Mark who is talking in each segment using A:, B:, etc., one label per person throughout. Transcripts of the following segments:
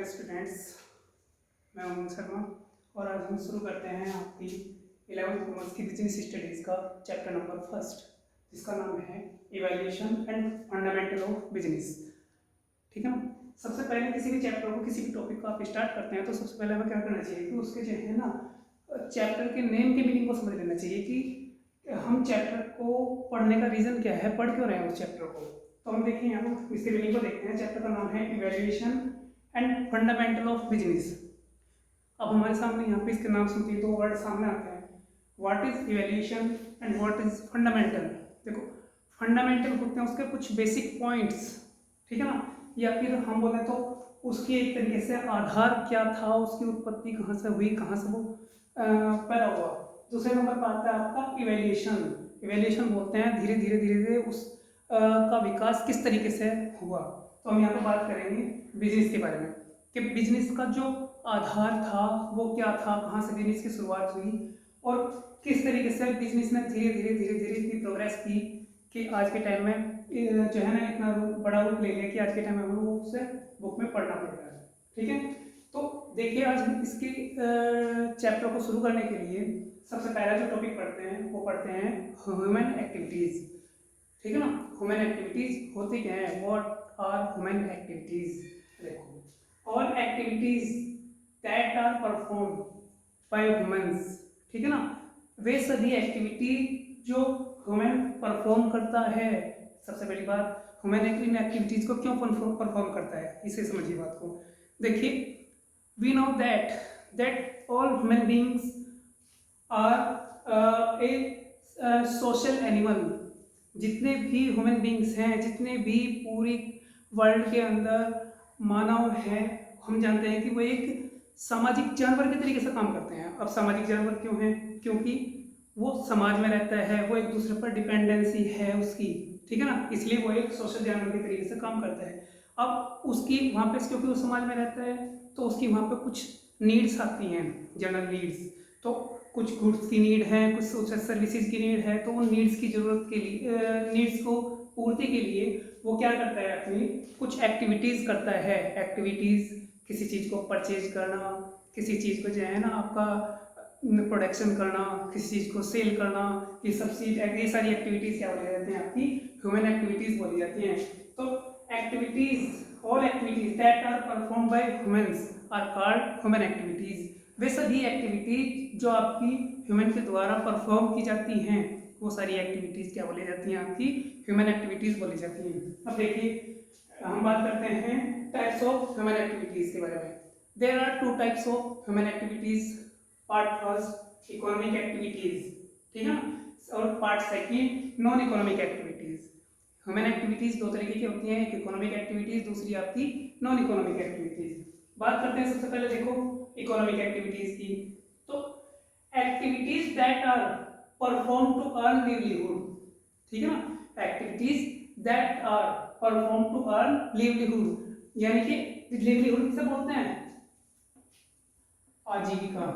A: Hello students, मैं उमंग शर्मा और आज हम शुरू करते हैं आपकी 11th कॉमर्स की बिजनेस स्टडीज़ का चैप्टर नंबर फर्स्ट, जिसका नाम है evaluation and fundamental of business. ठीक है ना। सबसे पहले किसी भी चैप्टर को, किसी भी टॉपिक को आप स्टार्ट करते हैं तो सबसे पहले हमें क्या करना चाहिए कि उसके जो है ना चैप्टर के नेम के मीनिंग को समझ लेना चाहिए कि हम चैप्टर को पढ़ने का रीज़न क्या है, पढ़ क्यों रहे हैं उस चैप्टर को। तो हम देखें यहाँ पर इसके मीनिंग को देखते हैं। चैप्टर का नाम है evaluation and fundamental of business. अब हमारे सामने यहाँ पे इसके नाम सुनते ही दो वर्ड सामने आते हैं, what is evaluation and what is fundamental. देखो, फंडामेंटल होते हैं उसके कुछ बेसिक पॉइंट्स, ठीक है ना, या फिर हम बोले तो उसकी एक तरीके से आधार क्या था, उसकी उत्पत्ति कहाँ से हुई, कहाँ से वो पैदा हुआ। दूसरे नंबर पर आता है आपका इवैल्यूएशन। इवैल्यूएशन बोलते हैं धीरे धीरे धीरे धीरे उस का विकास किस तरीके से हुआ। तो हम यहाँ पर बात करेंगे बिजनेस के बारे में कि बिजनेस का जो आधार था वो क्या था, कहाँ से बिजनेस की शुरुआत हुई और किस तरीके से बिजनेस ने धीरे धीरे धीरे धीरे इतनी प्रोग्रेस की कि आज के टाइम में जो है ना इतना बड़ा रूप ले लिया कि आज के टाइम में हमें उसे बुक में पढ़ना पड़ता है। ठीक है, तो देखिए आज हम इसके चैप्टर को शुरू करने के लिए सबसे पहला जो टॉपिक पढ़ते हैं वो पढ़ते हैं ह्यूमन एक्टिविटीज़। ठीक है ना। ह्यूमन एक्टिविटीज़ होती क्या है, व्हाट आर ह्यूमन एक्टिविटीज़। देखो, all activities that are perform by humans, ठीक है ना, वे सभी एक्टिविटी जो ह्यूमन परफॉर्म करता है। सबसे बड़ी बात, ह्यूमन इन एक्टिविटीज को क्यों परफॉर्म करता है, इसे समझिए बात को। देखिए, we know that all human beings are a social animal. जितने भी ह्यूमन बीइंग्स हैं, जितने भी पूरी वर्ल्ड के अंदर मानव हैं, हम जानते हैं कि वो एक सामाजिक जानवर के तरीके से काम करते हैं। अब सामाजिक जानवर क्यों हैं, क्योंकि वो समाज में रहता है, वो एक दूसरे पर डिपेंडेंसी है उसकी, ठीक है ना, इसलिए वो एक सोशल जानवर के तरीके से काम करता है। अब उसकी वहाँ पे, क्योंकि वो समाज में रहता है तो उसकी वहाँ पे कुछ नीड्स आती हैं, जनरल नीड्स। तो कुछ गुड्स की नीड है, कुछ सोशल सर्विसेज की नीड है, तो उन नीड्स की जरूरत के लिए, नीड्स को पूर्ति के लिए वो क्या करता है, अपनी कुछ एक्टिविटीज़ करता है। एक्टिविटीज़, किसी चीज़ को परचेज करना, किसी चीज़ को जो है ना आपका प्रोडक्शन करना, किसी चीज़ को सेल करना, ये सब चीज़, ये सारी एक्टिविटीज़ क्या बोली जाती हैं, आपकी ह्यूमन एक्टिविटीज़ बोली जाती हैं। तो activities, all activities that are perform by humans are called human activities. वे सभी एक्टिविटीज जो आपकी ह्यूमन के द्वारा परफॉर्म की जाती हैं, वो सारी एक्टिविटीज़ क्या बोली जाती हैं, आपकी ह्यूमन एक्टिविटीज़ बोली जाती हैं। अब देखिए, हम बात करते हैं टाइप्स ऑफ ह्यूमन एक्टिविटीज़ के बारे में। There are two types of human activities. Part first economic activities, ठीक है ना, और part second non economic activities. Human activities दो तरीके की होती हैं, एक इकोनॉमिक एक्टिविटीज़, दूसरी आपकी नॉन इकोनॉमिक एक्टिविटीज़। बात करते हैं सबसे पहले, देखो इकोनॉमिक एक्टिविटीज़ की। तो activities that are perform to earn livelihood, ठीक है ना, activities that are perform to earn livelihood, यानी कि लिवलीहुड किसे बोलते हैं, आजीविका।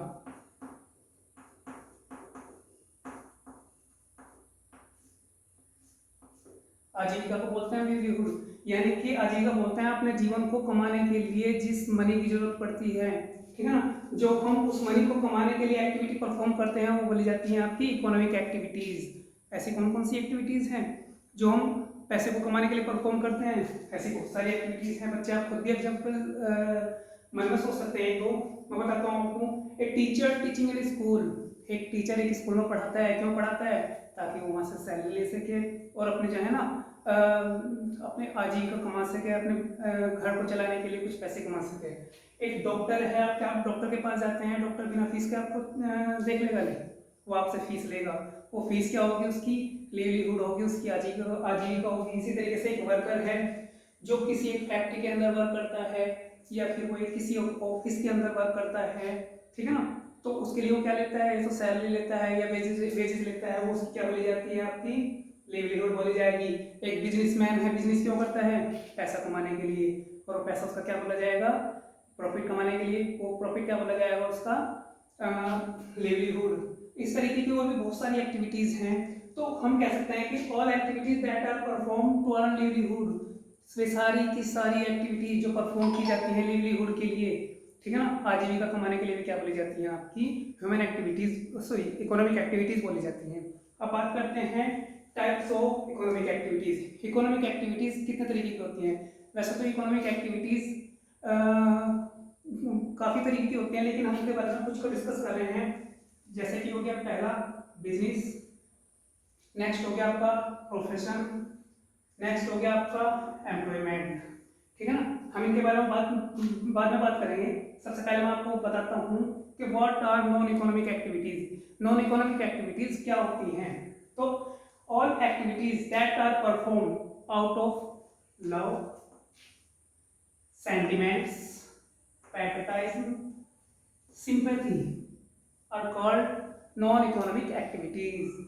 A: आजीविका को बोलते हैं लिवलीहुड, यानी कि आजीविका बोलते हैं अपने जीवन को कमाने के लिए जिस मनी की जरूरत पड़ती है, ठीक है ना, जो हम उस मनी को कमाने के लिए एक्टिविटी परफॉर्म करते हैं वो बोली जाती हैं आपकी इकोनॉमिक एक्टिविटीज़। ऐसी कौन कौन सी एक्टिविटीज़ हैं जो हम पैसे को कमाने के लिए परफॉर्म करते हैं, ऐसी बहुत सारी एक्टिविटीज़ हैं। बच्चे आप खुद भी एग्जाम्पल मन में सोच सकते हैं। तो मैं बताता हूँ आपको, एक टीचर टीचिंग इन स्कूल, एक टीचर एक स्कूल में पढ़ाता है, क्यों पढ़ाता है, ताकि वो वहाँ से सैलरी ले सके और अपने जो है ना अपने आजीविका कमा सके, अपने घर को चलाने के लिए कुछ पैसे कमा सके। एक डॉक्टर है, आप डॉक्टर के पास जाते हैं, डॉक्टर बिना फीस के आपको देख लेगा नहीं, वो आपसे फीस लेगा। वो फीस क्या होगी, उसकी लिवलीहुड होगी, उसकी आजीविका होगी। इसी तरीके से एक वर्कर है जो किसी एक फैक्ट्री के अंदर वर्क करता है या फिर वो किसी ऑफिस के अंदर वर्क करता है, ठीक है ना, तो उसके लिए वो क्या लेता है, तो सैलरी लेता है या वेजेस लेता है, वो उसकी क्या बोली जाती है, आपकी लिवलीहुड बोली जाएगी। एक बिजनेसमैन है, बिजनेस क्यों करता है, पैसा कमाने के लिए, और पैसा उसका क्या बोला जाएगा, प्रॉफिट कमाने के लिए, वो प्रॉफिट क्या बोला जाएगा उसका, लिवलीहुड। इस तरीके की और भी बहुत सारी एक्टिविटीज हैं। तो हम कह सकते हैं कि all activities that are perform to earn livelihood, वे सारी की सारी एक्टिविटीज जो परफॉर्म की जाती हैं लिवलीहुड के लिए, ठीक है ना, आजीविका कमाने के लिए भी क्या बोली जाती हैं आपकी human activities, sorry economic activities बोली जाती हैं। अब बात करते हैं types of economic activities. Economic activities कितने तरीके की होती हैं? वैसे तो इकोनॉमिक एक्टिविटीज काफ़ी तरीके की होती हैं, लेकिन हम उनके बारे में कुछ को डिस्कस कर रहे हैं। जैसे कि हो गया पहला बिजनेस, नेक्स्ट हो गया आपका प्रोफेशन, नेक्स्ट हो गया आपका एम्प्लॉयमेंट, ठीक है ना। हम इनके बारे में बाद में बात करेंगे। सबसे पहले मैं आपको बताता हूँ कि what are non economic activities. Non economic activities क्या होती हैं? तो all activities that are perform out of love, sentiments, patriotism, sympathy are called non economic activities.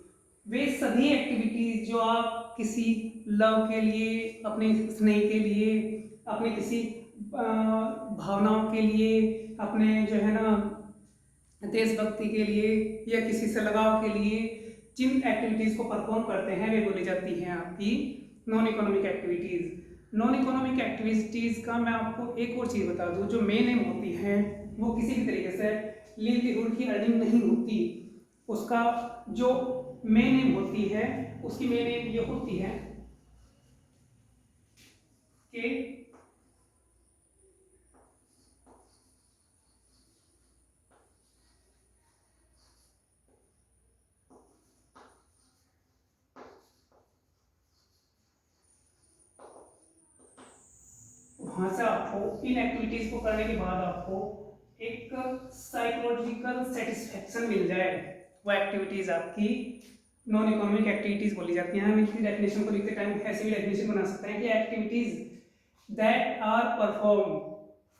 A: वे सभी एक्टिविटीज जो आप किसी लव के लिए, अपने स्नेह के लिए, अपने किसी भावनाओं के लिए, अपने जो है ना देशभक्ति के लिए या किसी से लगाव के लिए जिन एक्टिविटीज़ को परफॉर्म करते हैं वे बोली जाती हैं आपकी non economic activities. Non economic activities का मैं आपको एक और चीज़ बता दूं, जो मेन एम होती है वो किसी भी तरीके से लिवलीहुड की अर्निंग नहीं होती। उसका जो मेन एम होती है, उसकी मेन एम ये होती है कि वहां से आपको इन एक्टिविटीज को करने के बाद आपको एक साइकोलॉजिकल सेटिस्फेक्शन मिल जाए। वो एक्टिविटीज आपकी नॉन इकोनॉमिक एक्टिविटीज बोली जाती हैं। हम इसकी डेफिनेशन को लिखते टाइम ऐसी भी डेफिनेशन बना सकते हैं कि activities that are perform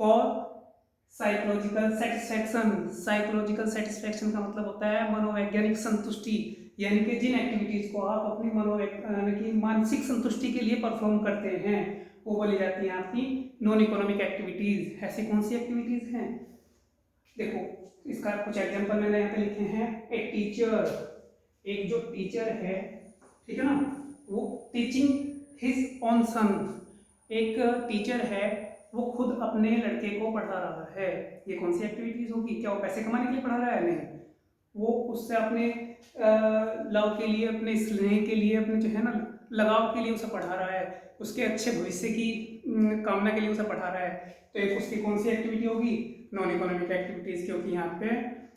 A: for psychological satisfaction. Psychological satisfaction का मतलब होता है मनोवैज्ञानिक संतुष्टि, यानी कि जिन एक्टिविटीज को आप अपनी मानसिक संतुष्टि के लिए परफॉर्म करते हैं वो बोली जाती है आपकी नॉन इकोनॉमिक एक्टिविटीज। ऐसी कौन सी एक्टिविटीज हैं? देखो इसका कुछ एग्जांपल मैंने यहाँ पे लिखे हैं। एक टीचर, एक जो टीचर है, ठीक है ना, वो टीचिंग हिज ऑन सन। एक टीचर है वो खुद अपने लड़के को पढ़ा रहा है। ये कौन सी एक्टिविटीज होगी? क्या वो पैसे कमाने के लिए पढ़ा रहा है? नहीं, वो उससे अपने लव के लिए, अपने स्नेह के लिए, अपने जो है ना लगाव के लिए उसे पढ़ा रहा है, उसके अच्छे भविष्य की कामना के लिए उसे पढ़ा रहा है। तो एक उसकी कौन सी एक्टिविटी होगी? नॉन इकोनॉमिक एक्टिविटीज, क्योंकि यहाँ पे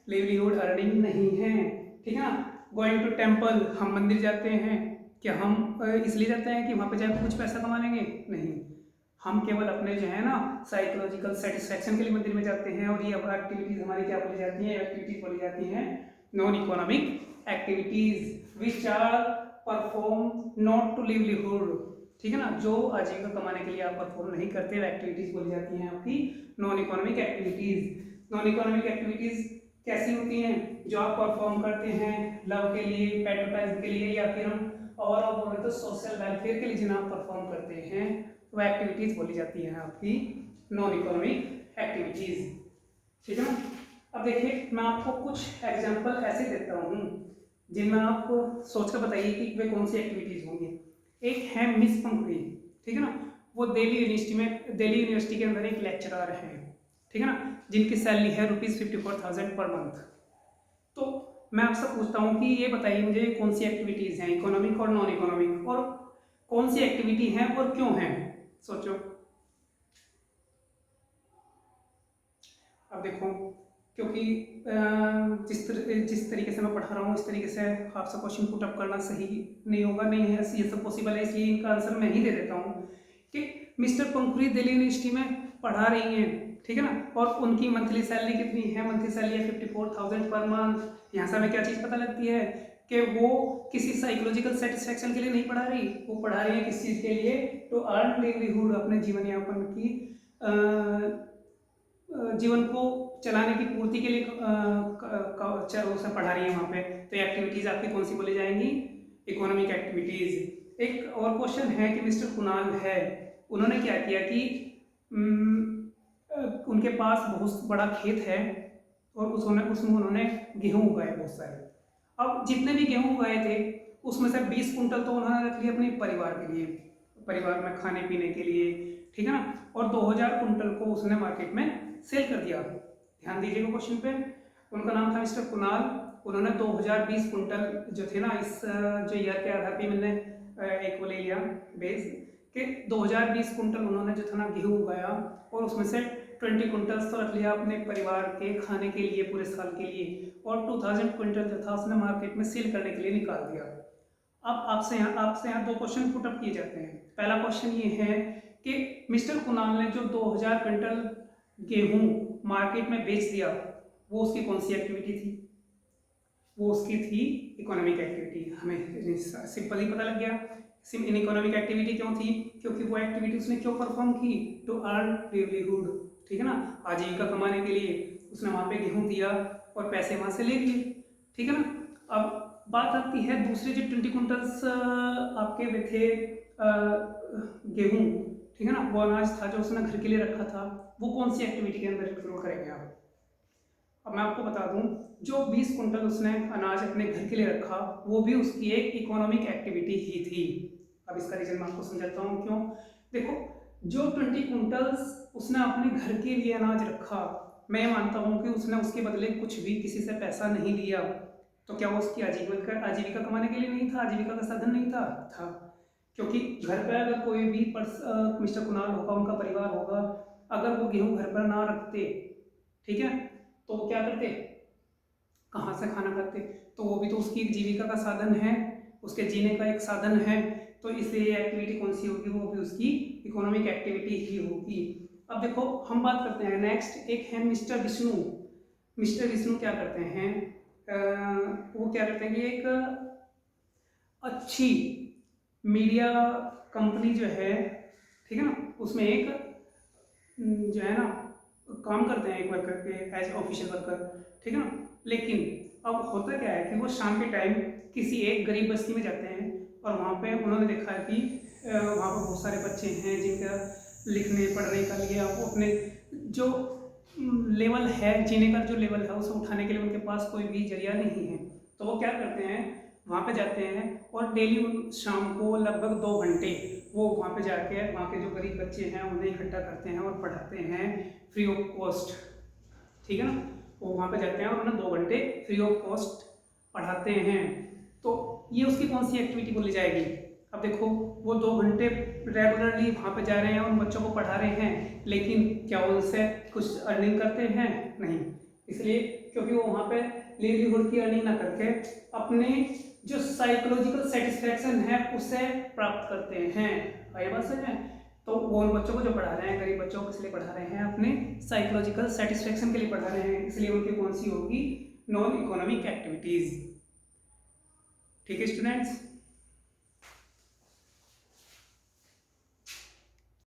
A: लिवलीहुड अर्निंग नहीं है, ठीक है ना। गोइंग टू टेम्पल, हम मंदिर जाते हैं, क्या हम इसलिए जाते हैं कि वहाँ पे जाकर कुछ पैसा कमा लेंगे? नहीं, हम केवल अपने जो है ना साइकोलॉजिकल सेटिस्फेक्शन के लिए मंदिर में जाते हैं। और ये एक्टिविटीज हमारी क्या बोली जाती हैं? एक्टिविटीज बोली जाती हैं non economic activities which are perform not to livelihood, ठीक है ना, जो आजीविका कमाने के लिए आप परफॉर्म नहीं करते, वो एक्टिविटीज बोली जाती हैं आपकी non economic activities. Non economic activities कैसी होती हैं? जो आप परफॉर्म करते हैं लव के लिए, पैट्रियटिज्म के लिए, या फिर हम ओवरऑल बोले तो सोशल वेलफेयर के लिए जिन्हें आप परफॉर्म करते हैं, वो एक्टिविटीज बोली जाती हैं आपकी नॉन इकोनॉमिक एक्टिविटीज, ठीक है ना। अब देखिए मैं आपको कुछ एग्जांपल ऐसे देता हूँ जिनमें आप सोचकर बताइए कि वे कौन सी एक्टिविटीज होंगी। एक है मिस पंखुड़ी, ठीक है ना, वो दिल्ली यूनिवर्सिटी के अंदर एक लेक्चरर है, ठीक है ना, जिनकी सैलरी है ₹54,000 पर मंथ। तो मैं आपसे पूछता हूँ कि ये बताइए मुझे कौन सी एक्टिविटीज हैं, इकोनॉमिक और नॉन इकोनॉमिक, और कौन सी एक्टिविटी हैं और क्यों हैं? सोचो। अब देखो, क्योंकि जिस तरीके से मैं पढ़ा रहा हूँ इस तरीके से आपसे क्वेश्चन पुट अप करना सही नहीं होगा, नहीं है ये सब पॉसिबल है, इसलिए इनका आंसर मैं ही दे देता हूँ कि मिस्टर पंखुड़ी दिल्ली यूनिवर्सिटी में पढ़ा रही हैं, ठीक है ना, और उनकी मंथली सैलरी कितनी है? मंथली सैलरी है 54,000 पर मंथ। यहाँ से हमें क्या चीज़ पता लगती है कि वो किसी साइकोलॉजिकल सेटिस्फेक्शन के लिए नहीं पढ़ा रही, वो पढ़ा रही है किस चीज़ के लिए? टू अर्न लिवलीहुड, अपने जीवन यापन की जीवन को चलाने की पूर्ति के लिए उसे पढ़ा रही है वहाँ पे। तो एक्टिविटीज़ आपकी कौन सी बोली जाएंगी? Economic activities. एक और क्वेश्चन है कि मिस्टर कुणाल है, उन्होंने क्या किया कि उनके पास बहुत बड़ा खेत है और उसमें उन्होंने गेहूँ उगाए बहुत सारे। अब जितने भी गेहूँ उगाए थे उसमें से 20 कुंटल तो उन्होंने रख लिए अपने परिवार के लिए, परिवार में खाने पीने के लिए, ठीक है ना, और 2000 कुंटल को उसने मार्केट में सेल कर दिया। ध्यान दीजिएगा क्वेश्चन पे। उनका नाम था मिस्टर कुणाल। उन्होंने 2020 कुंटल जो थे ना, इस जो ईयर के आधार पे मैंने एक वो ले लिया बेस कि 2020 कुंटल उन्होंने जो था ना गेहूँ उगाया, और उसमें से 20 कुंटल्स तो रख लिया अपने परिवार के खाने के लिए पूरे साल के लिए, और 2000 कुंटल जो था उसने मार्केट में सेल करने के लिए निकाल दिया। अब आपसे यहाँ दो क्वेश्चन पुटअप किए जाते हैं। पहला क्वेश्चन ये है कि मिस्टर कुणाल ने जो 2000 क्विंटल गेहूं मार्केट में बेच दिया, वो उसकी कौन सी एक्टिविटी थी? वो उसकी थी इकोनॉमिक एक्टिविटी। हमें सिंपल ही पता लग गया। इन इकोनॉमिक एक्टिविटी क्यों थी? क्योंकि वो एक्टिविटी उसने क्यों परफॉर्म की? टू अर्न लिवलीहुड, ठीक है ना, आजीविका कमाने के लिए उसने वहाँ पे गेहूं दिया और पैसे वहाँ से ले लिए, ठीक है ना। अब बात आती है दूसरे जो 20 कुंटल्स आपके वे थे गेहूं, ठीक है ना, वो अनाज था जो उसने घर के लिए रखा था, वो कौन सी एक्टिविटी के अंदर इंक्लूड करेंगे आप? अब मैं आपको बता दूं, जो 20 कुंटल उसने अनाज अपने घर के लिए रखा, वो भी उसकी एक इकोनॉमिक एक्टिविटी ही थी। अब इसका रीजन मैं आपको समझाता हूँ क्यों। देखो, जो 20 कुंटल्स उसने अपने घर के लिए अनाज रखा, मैं मानता हूँ कि उसने उसके बदले कुछ भी किसी से पैसा नहीं लिया, तो क्या वो उसकी आजीविका कमाने के लिए नहीं था? आजीविका का साधन नहीं था। क्योंकि घर पर अगर कोई भी मिस्टर कुणाल होगा, उनका परिवार होगा, अगर वो गेहूं घर पर ना रखते, ठीक है, तो वो क्या करते? कहाँ से खाना खाते? तो वो भी तो उसकी जीविका का साधन है, उसके जीने का एक साधन है। तो इसलिए ये एक्टिविटी कौन सी होगी? वो भी उसकी इकोनॉमिक एक्टिविटी ही होगी। अब देखो, हम बात करते हैं नेक्स्ट, एक है मिस्टर विष्णु। मिस्टर विष्णु क्या करते हैं? वो क्या करते हैं कि एक अच्छी मीडिया कंपनी जो है, ठीक है ना, उसमें एक जो है ना काम करते हैं एक वर्कर के एज ऑफिशियल वर्कर, ठीक है ना। लेकिन अब होता क्या है कि वो शाम के टाइम किसी एक गरीब बस्ती में जाते हैं, और वहाँ पे उन्होंने देखा है कि वहाँ पर बहुत सारे बच्चे हैं जिनका लिखने पढ़ने का लिए वो अपने जो लेवल है, जीने का जो लेवल है उसे उठाने के लिए उनके पास कोई भी जरिया नहीं है। तो वो क्या करते हैं, वहाँ पे जाते हैं और डेली शाम को लगभग 2 घंटे वो वहाँ पे जाके वहाँ के जो गरीब बच्चे हैं उन्हें इकट्ठा करते हैं और पढ़ाते हैं फ्री ऑफ कॉस्ट, ठीक है ना। वो वहाँ पे जाते हैं और उन्हें 2 घंटे फ्री ऑफ कॉस्ट पढ़ाते हैं। तो ये उसकी कौन सी एक्टिविटी बोली जाएगी? अब देखो, वो 2 घंटे रेगुलरली वहाँ पे जा रहे हैं और उन बच्चों को पढ़ा रहे हैं, लेकिन क्या वो उनसे कुछ अर्निंग करते हैं? नहीं। इसलिए क्योंकि वो वहाँ पे लिवलीहुड की अर्निंग ना करके अपने जो साइकोलॉजिकल सेटिस्फैक्शन है उसे प्राप्त करते हैं। आइए बात समझ में। तो वो उन बच्चों को जो पढ़ा रहे हैं, गरीब बच्चों को किस लिए पढ़ा रहे हैं? अपने साइकोलॉजिकल सेटिस्फैक्शन के लिए पढ़ा रहे हैं। इसलिए उनकी कौन सी होगी? Non economic activities. ठीक है स्टूडेंट्स।